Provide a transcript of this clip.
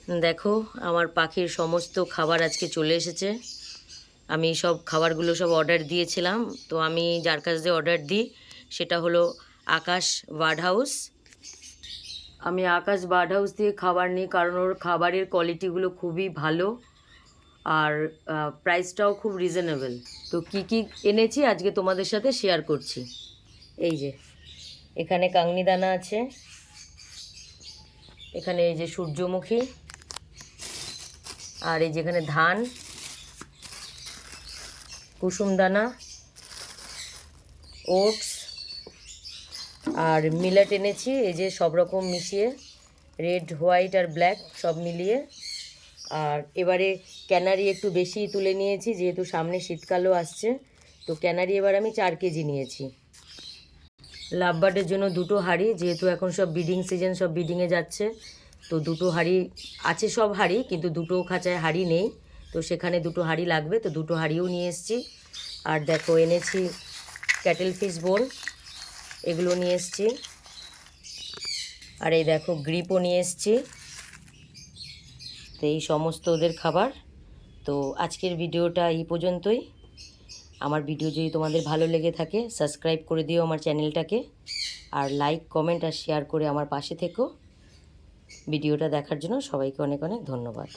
দেখো আমার পাখির সমস্ত খাবার আজকে চলে এসেছে। আমি সব খাবারগুলো সব অর্ডার দিয়েছিলাম। তো আমি যার কাছ দিয়ে অর্ডার দিই সেটা হলো আকাশ বার্ড হাউস। আমি আকাশ বার্ড হাউস দিয়ে খাবার নিই কারণ ওর খাবারের কোয়ালিটিগুলো খুবই ভালো আর প্রাইসটাও খুব রিজনেবল। তো কি কি এনেছি আজকে তোমাদের সাথে শেয়ার করছি। এই যে এখানে কাংনি দানা আছে, এখানে এই যে সূর্যমুখী, আর এই যেখানে ধান, কুসুম দানা, ওটস আর মিলেট এনেছি। এই যে সব রকম মিশিয়ে, রেড হোয়াইট আর ব্ল্যাক সব মিলিয়ে। আর এবারে ক্যানারি একটু বেশি তুলে নিয়েছি যেহেতু সামনে শীতকালও আসছে। তো ক্যানারি এবার আমি 4 কেজি নিয়েছি। লাভবার্ডের জন্য 2টো হাঁড়ি, যেহেতু এখন সব ব্রিডিং সিজন, সব ব্রিডিংয়ে যাচ্ছে। তো 2টো হাঁড়ি আছে, সব হাঁড়ি, কিন্তু 2টো খাঁচায় হাঁড়ি নেই। তো সেখানে 2টো হাঁড়ি লাগবে, তো 2টো হাঁড়িও নিয়ে এসেছি। আর দেখো এনেছি ক্যাটেল ফিশ বোন, এগুলো নিয়ে এসেছি। আর এই দেখো গ্রিপও নিয়ে এসেছি। তো এই সমস্ত ওদের খাবার। তো আজকের ভিডিওটা এই পর্যন্তই। আমার ভিডিও যদি তোমাদের ভালো লেগে থাকে সাবস্ক্রাইব করে দিও আমার চ্যানেলটাকে, আর লাইক কমেন্ট আর শেয়ার করে আমার পাশে থেকো। ভিডিওটা দেখার জন্য সবাইকে অনেক অনেক ধন্যবাদ।